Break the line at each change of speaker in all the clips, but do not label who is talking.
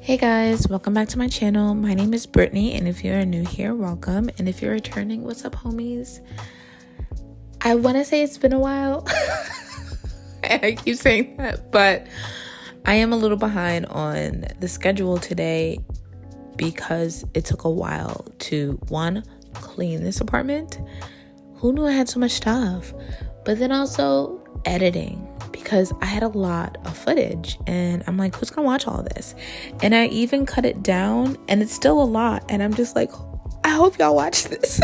Hey guys, welcome back to my channel. My name is Brittany, and if you're new here, welcome. And if you're returning, what's up, homies? I want to say it's been a while. And I keep saying that, but I am a little behind on the schedule today because it took a while to, one, clean this apartment. Who knew I had so much stuff? But then also editing, because I had a lot of footage and I'm like, who's gonna watch all this? And I even cut it down and it's still a lot. And I'm just like, I hope y'all watch this.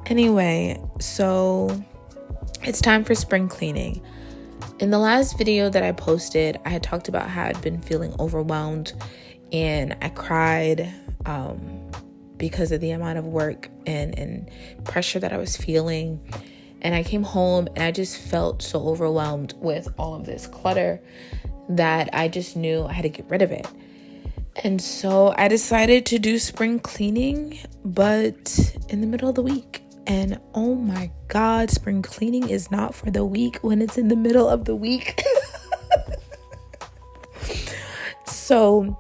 Anyway, so it's time for spring cleaning. In the last video that I posted, I had talked about how I'd been feeling overwhelmed and I cried because of the amount of work and pressure that I was feeling. And I came home and I just felt so overwhelmed with all of this clutter that I just knew I had to get rid of it. And so I decided to do spring cleaning, but in the middle of the week. And oh my God, spring cleaning is not for the weak when it's in the middle of the week. So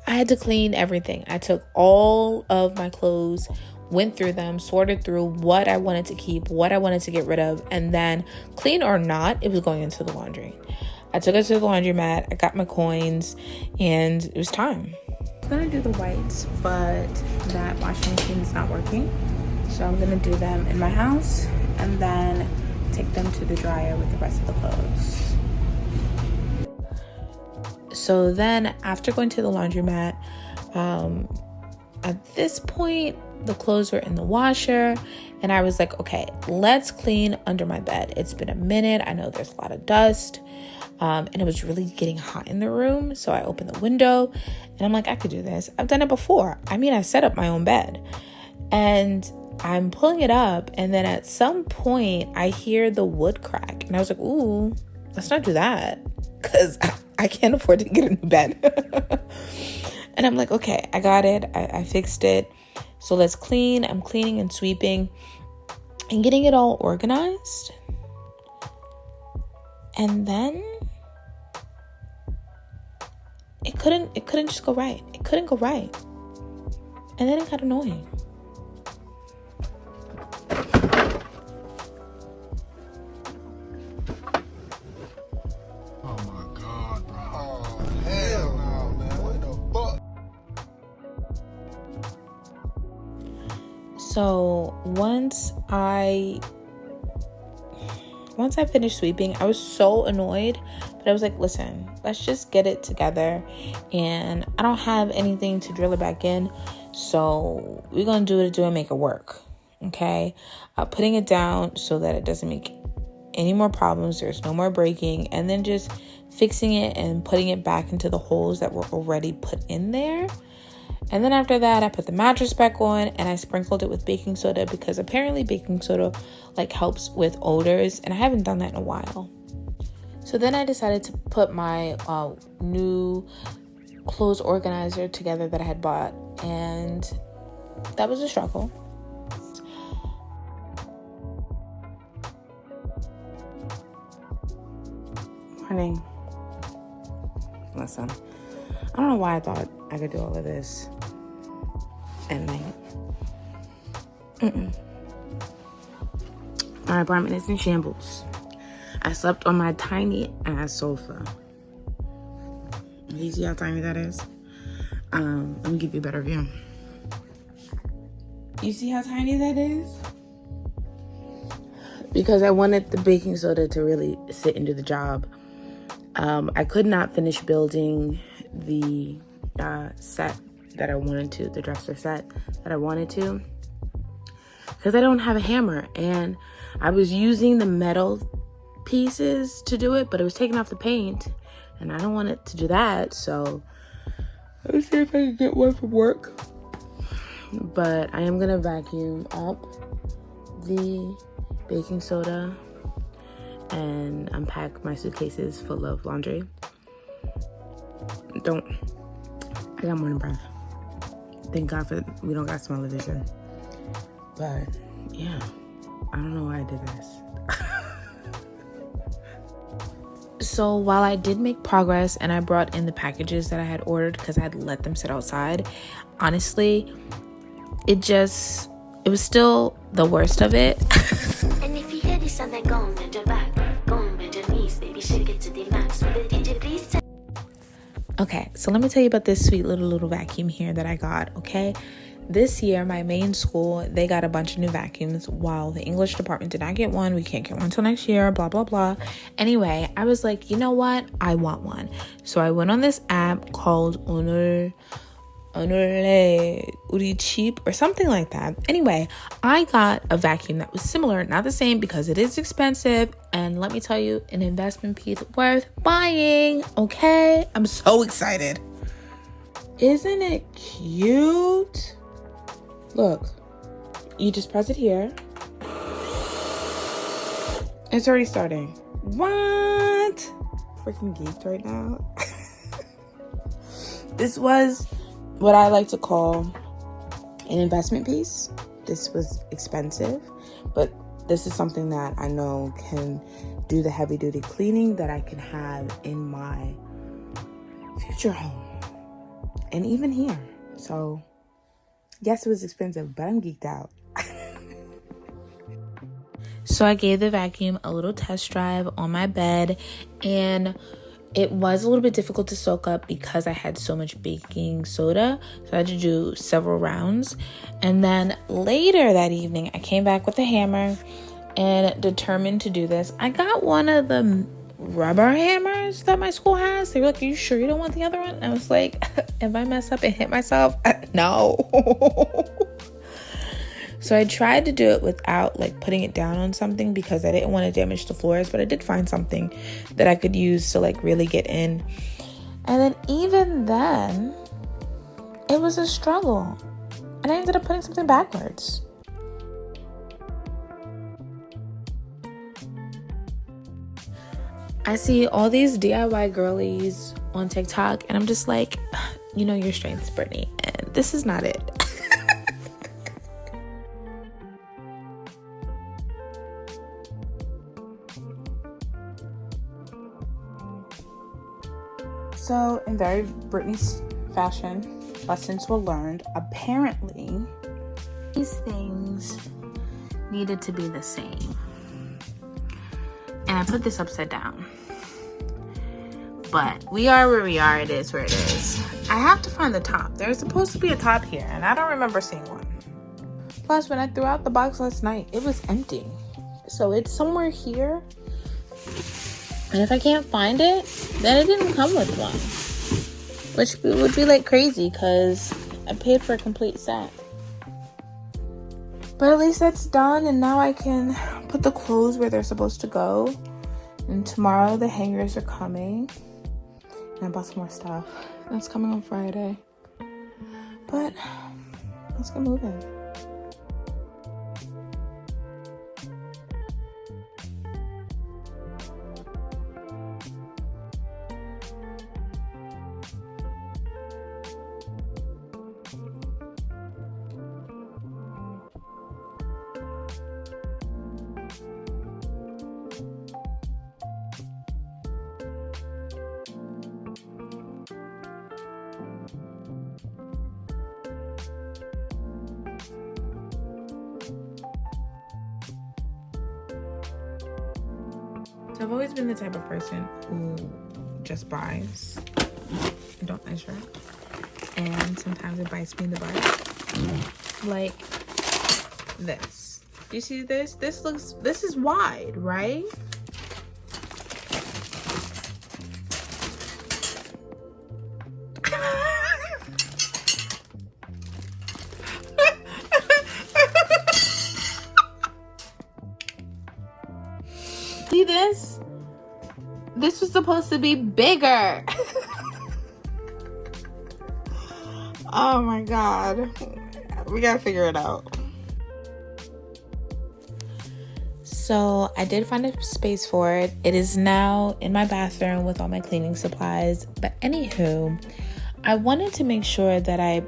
I had to clean everything. I took all of my clothes, went through them, sorted through what I wanted to keep, what I wanted to get rid of, and then, clean or not, it was going into the laundry. I took it to the laundromat, I got my coins, and it was time. I was gonna do the whites, but that washing machine is not working. So I'm gonna do them in my house and then take them to the dryer with the rest of the clothes. So then after going to the laundromat, at this point, the clothes were in the washer and I was like, okay, let's clean under my bed. It's been a minute. I know there's a lot of dust and it was really getting hot in the room. So I opened the window and I'm like, I could do this. I've done it before. I mean, I set up my own bed and I'm pulling it up. And then at some point I hear the wood crack and I was like, ooh, let's not do that because I can't afford to get a new bed. And I'm like, okay, I got it. I fixed it. So let's clean. I'm cleaning and sweeping and getting it all organized. And then it couldn't just go right. It couldn't go right. And then it got annoying.
Oh my God, bro. Oh, hell no, man. What the fuck?
So once I finished sweeping, I was so annoyed, but I was like, listen, let's just get it together. And I don't have anything to drill it back in. So we're going to do it, make it work. Okay. Putting it down so that it doesn't make any more problems. There's no more breaking, and then just fixing it and putting it back into the holes that were already put in there. And then after that, I put the mattress back on and I sprinkled it with baking soda because apparently baking soda helps with odors, and I haven't done that in a while. So then I decided to put my new clothes organizer together that I had bought, and that was a struggle. Morning. Listen, I don't know why I thought I could do all of this at night. My apartment is in shambles. I slept on my tiny ass sofa. You see how tiny that is? Let me give you a better view. You see how tiny that is? Because I wanted the baking soda to really sit and do the job. I could not finish building the set that I wanted to, the dresser set that I wanted to, because I don't have a hammer, and I was using the metal pieces to do it, but it was taking off the paint, and I don't want it to do that. So let's see if I can get one from work. But I am gonna vacuum up the baking soda and unpack my suitcases full of laundry. I got morning breath. Thank God we don't got smell-o-vision. But yeah, I don't know why I did this. So while I did make progress and I brought in the packages that I had ordered because I had let them sit outside, honestly, it was still the worst of it.
And if you hear this and then go on bend your back, go on bend your knees, baby, shake it to the max. Will the DJ please tell?
Okay, so let me tell you about this sweet little vacuum here that I got, okay? This year, my main school, they got a bunch of new vacuums while the English department did not get one. We can't get one until next year, blah, blah, blah. Anyway, I was like, you know what? I want one. So I went on this app called Uri Cheap or something like that. Anyway, I got a vacuum that was similar, not the same because it is expensive. And let me tell you, an investment piece worth buying, okay? I'm so excited. Isn't it cute? Look, you just press it here. It's already starting. What? Freaking geeked right now. This was what I like to call an investment piece. This was expensive, but this is something that I know can do the heavy duty cleaning that I can have in my future home and even here. So yes, it was expensive, but I'm geeked out. So I gave the vacuum a little test drive on my bed, and it was a little bit difficult to soak up because I had so much baking soda. So I had to do several rounds. And then later that evening, I came back with a hammer and determined to do this. I got one of the rubber hammers that my school has. They were like, are you sure you don't want the other one? And I was like, if I mess up and hit myself, no. So I tried to do it without like putting it down on something because I didn't want to damage the floors, but I did find something that I could use to like really get in. And then even then, it was a struggle. And I ended up putting something backwards. I see all these DIY girlies on TikTok and I'm just like, you know your strengths, Brittany, and this is not it. So in very Brittany's fashion, lessons were learned. Apparently, these things needed to be the same. And I put this upside down. But we are where we are. It is where it is. I have to find the top. There's supposed to be a top here, and I don't remember seeing one. Plus, when I threw out the box last night, it was empty. So it's somewhere here. And if I can't find it, then it didn't come with one. Which would be like crazy because I paid for a complete set. But at least that's done, and now I can put the clothes where they're supposed to go. And tomorrow the hangers are coming. And I bought some more stuff. That's coming on Friday. But let's get moving. So I've always been the type of person who just buys and don't measure. And sometimes it bites me in the butt. Like this. Do you see this? This is wide, right? See this? This was supposed to be bigger. Oh my God. We gotta figure it out. So I did find a space for it. It is now in my bathroom with all my cleaning supplies. But anywho, I wanted to make sure that I,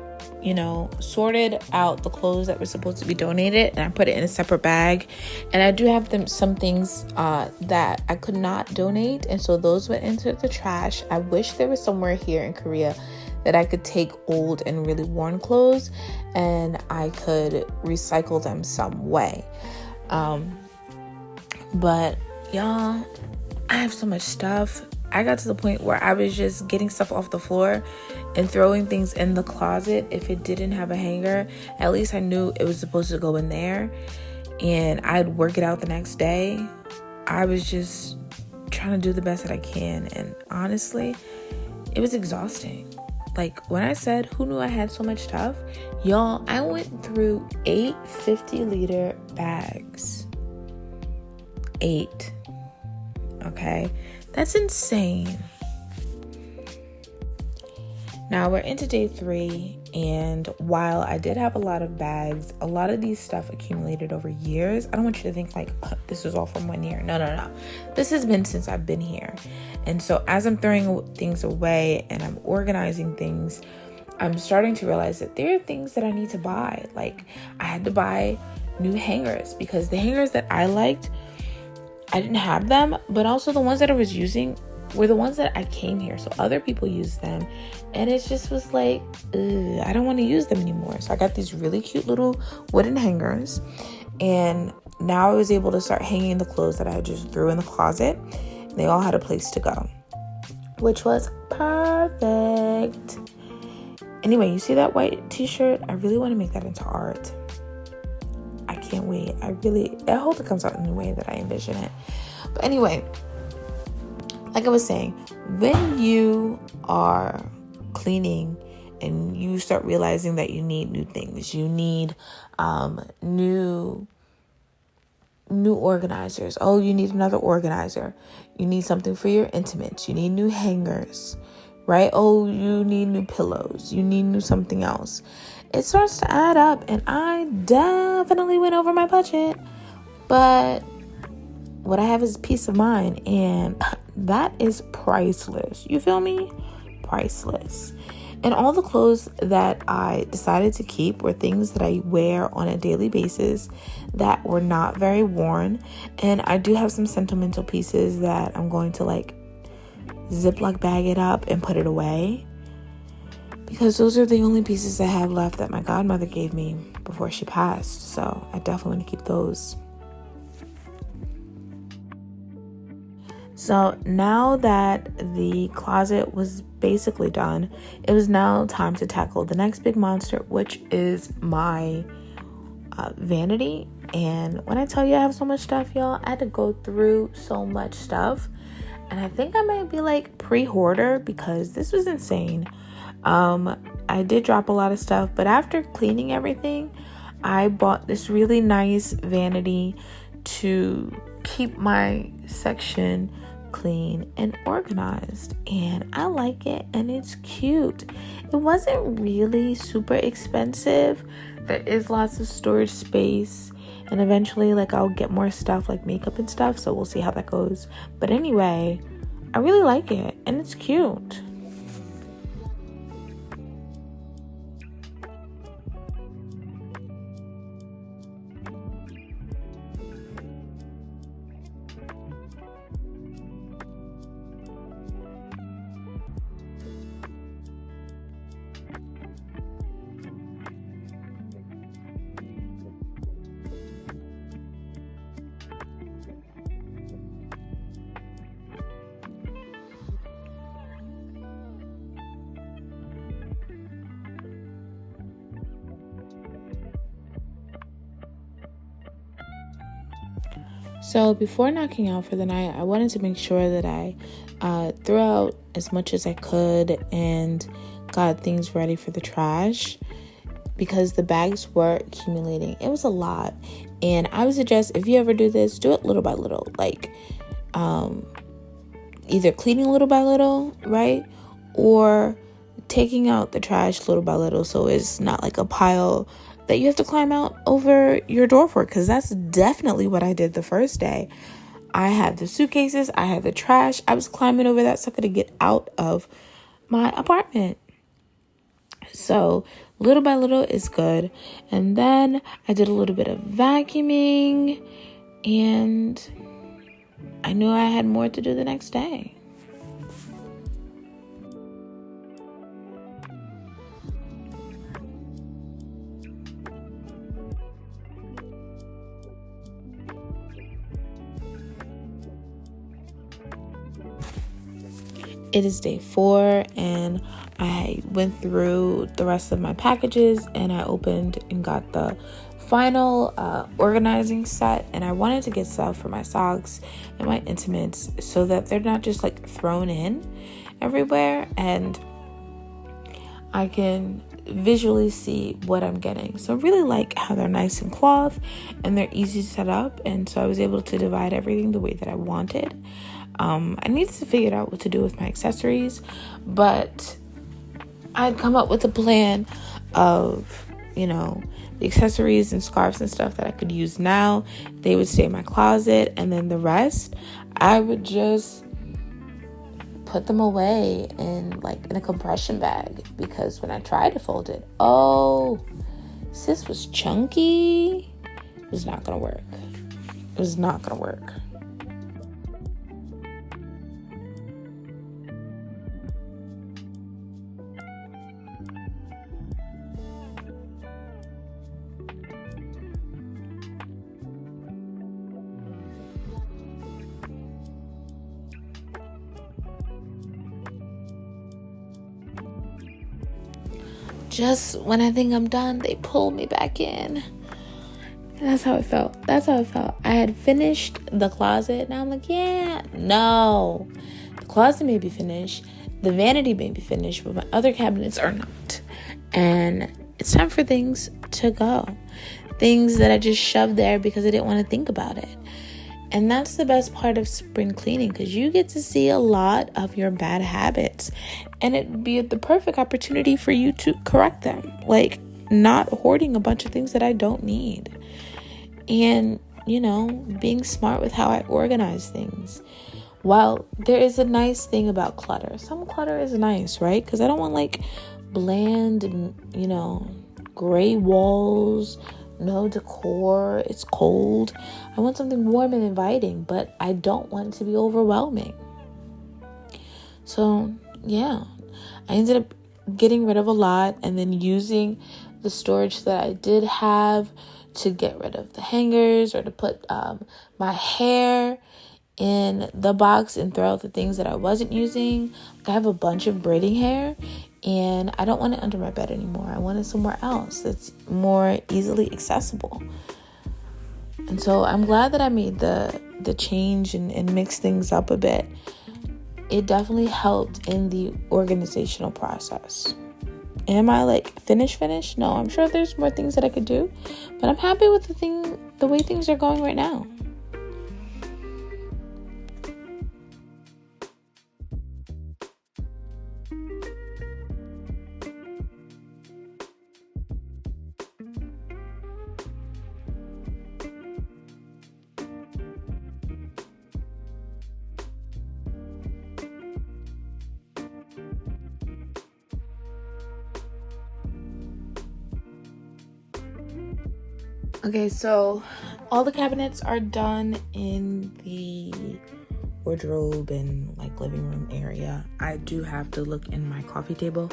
sorted out the clothes that were supposed to be donated, and I put it in a separate bag. And I do have some things that I could not donate, and so those went into the trash. I wish there was somewhere here in Korea that I could take old and really worn clothes and I could recycle them some way. But y'all, I have so much stuff. I got to the point where I was just getting stuff off the floor and throwing things in the closet. If it didn't have a hanger, at least I knew it was supposed to go in there, and I'd work it out the next day. I was just trying to do the best that I can, and honestly, it was exhausting. Like, when I said, who knew I had so much stuff? Y'all, I went through 8 50-liter bags. 8. Okay? That's insane. Now, we're into day 3, and while I did have a lot of bags, a lot of these stuff accumulated over years. I don't want you to think like, this was all from 1 year. No. This has been since I've been here. And so as I'm throwing things away and I'm organizing things, I'm starting to realize that there are things that I need to buy. Like, I had to buy new hangers because the hangers that I liked, I didn't have them, but also the ones that I was using were the ones that I came here. So other people used them, and it just was like, I don't want to use them anymore. So I got these really cute little wooden hangers, and now I was able to start hanging the clothes that I just threw in the closet. They all had a place to go, which was perfect. Anyway, you see that white t-shirt? I really want to make that into art. I can't wait. I hope it comes out in the way that I envision it. But anyway, like I was saying, when you are cleaning and you start realizing that you need new things, you need new organizers. Oh, you need another organizer. You need something for your intimates. You need new hangers, right? Oh, you need new pillows. You need new something else. It starts to add up, and I definitely went over my budget, but what I have is peace of mind, and that is priceless. You feel me? Priceless. And all the clothes that I decided to keep were things that I wear on a daily basis that were not very worn. And I do have some sentimental pieces that I'm going to like Ziploc bag it up and put it away, because those are the only pieces I have left that my godmother gave me before she passed. So I definitely want to keep those. So now that the closet was basically done, it was now time to tackle the next big monster, which is my vanity. And when I tell you I have so much stuff, y'all, I had to go through so much stuff. And I think I might be like pre-hoarder because this was insane. I did drop a lot of stuff, but after cleaning everything, I bought this really nice vanity to keep my section clean and organized, and I like it, and it's cute. It wasn't really super expensive. There is lots of storage space, and eventually like I'll get more stuff like makeup and stuff, so we'll see how that goes. But anyway, I really like it, and it's cute. So before knocking out for the night, I wanted to make sure that I threw out as much as I could and got things ready for the trash, because the bags were accumulating. It was a lot. And I would suggest, if you ever do this, do it little by little. Like either cleaning little by little, right? Or taking out the trash little by little, so it's not like a pile that you have to climb out over your door for, because that's definitely what I did the first day. I had the suitcases, I had the trash, I was climbing over that sucker to get out of my apartment. So little by little is good. And then I did a little bit of vacuuming, and I knew I had more to do the next day. It is day 4, and I went through the rest of my packages, and I opened and got the final organizing set. And I wanted to get stuff for my socks and my intimates so that they're not just like thrown in everywhere, and I can visually see what I'm getting. So I really like how they're nice and cloth and they're easy to set up, and so I was able to divide everything the way that I wanted. I needed to figure out what to do with my accessories, but I'd come up with a plan of, the accessories and scarves and stuff that I could use now. They would stay in my closet, and then the rest, I would just put them away in a compression bag, because when I tried to fold it, sis was chunky. It was not gonna work. Just when I think I'm done, they pull me back in. And that's how it felt. I had finished the closet, and I'm like, no. The closet may be finished. The vanity may be finished, but my other cabinets are not. And it's time for things to go. Things that I just shoved there because I didn't want to think about it. And that's the best part of spring cleaning, because you get to see a lot of your bad habits, and it'd be the perfect opportunity for you to correct them, like not hoarding a bunch of things that I don't need, and being smart with how I organize things. While there is a nice thing about clutter, some clutter is nice, right? Because I don't want bland and gray walls, no decor, it's cold. I want something warm and inviting, but I don't want it to be overwhelming. So I ended up getting rid of a lot, and then using the storage that I did have to get rid of the hangers, or to put my hair in the box and throw out the things that I wasn't using. I have a bunch of braiding hair, and I don't want it under my bed anymore. I want it somewhere else that's more easily accessible. And so I'm glad that I made the change and mixed things up a bit. It definitely helped in the organizational process. Am I finished? No, I'm sure there's more things that I could do, but I'm happy with the way things are going right now. Okay, so all the cabinets are done in the wardrobe and living room area. I do have to look in my coffee table,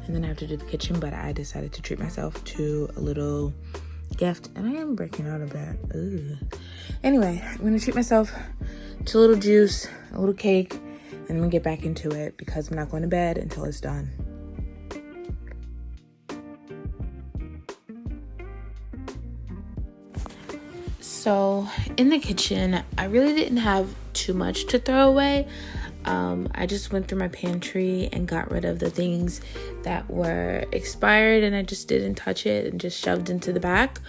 and then I have to do the kitchen, but I decided to treat myself to a little gift, and I am breaking out a bit. Ugh. Anyway, I'm gonna treat myself to a little juice, a little cake, and I'm gonna get back into it because I'm not going to bed until it's done. So in the kitchen, I really didn't have too much to throw away. I just went through my pantry and got rid of the things that were expired, and I just didn't touch it and just shoved into the back,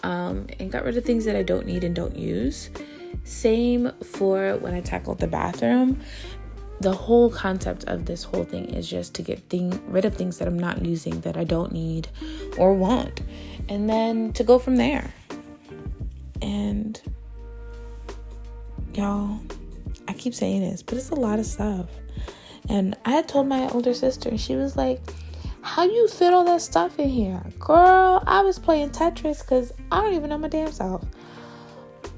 and got rid of things that I don't need and don't use. Same for when I tackled the bathroom. The whole concept of this whole thing is just to get rid of things that I'm not using, that I don't need or want, and then to go from there. And y'all, I keep saying this, but it's a lot of stuff. And I had told my older sister, and she was like, How you fit all that stuff in here? Girl, I was playing Tetris because I don't even know my damn self.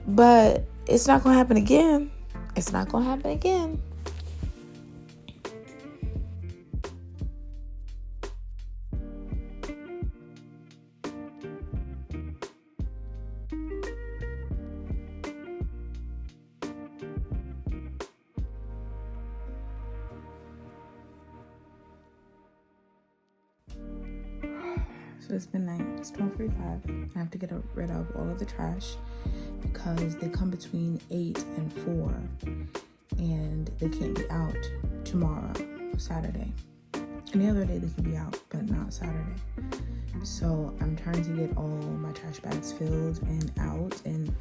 But it's not going to happen again. It's not going to happen again. So it's midnight. It's 12:45. I have to get rid of all of the trash because they come between 8 and 4, and they can't be out tomorrow, Saturday. Any other day they can be out, but not Saturday. So I'm trying to get all my trash bags filled and out, and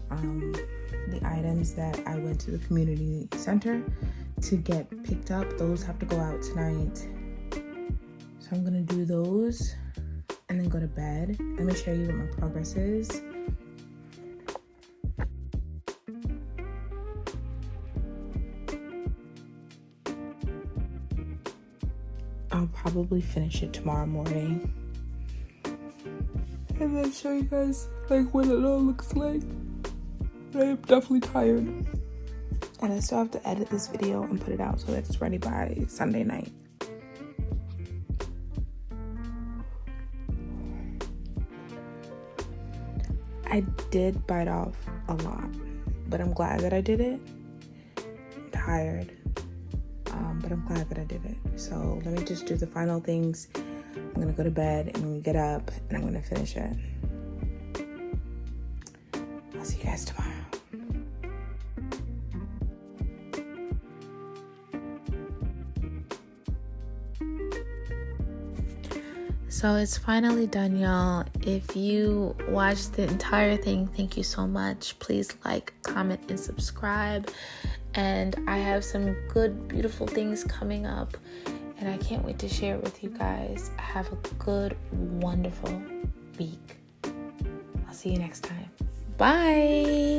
the items that I went to the community center to get picked up, those have to go out tonight. So I'm gonna do those and then go to bed. Let me show you what my progress is. I'll probably finish it tomorrow morning and then show you guys like what it all looks like. But I'm definitely tired, and I still have to edit this video and put it out so that it's ready by Sunday night. I did bite off a lot, but I'm glad that I did it. I'm tired, but I'm glad that I did it. So let me just do the final things. I'm gonna go to bed and I'm gonna get up and I'm gonna finish it. I'll see you guys tomorrow. So it's finally done, y'all. If you watched the entire thing, thank you so much. Please like, comment, and subscribe. And I have some good, beautiful things coming up, and I can't wait to share it with you guys. Have a good, wonderful week. I'll see you next time. Bye.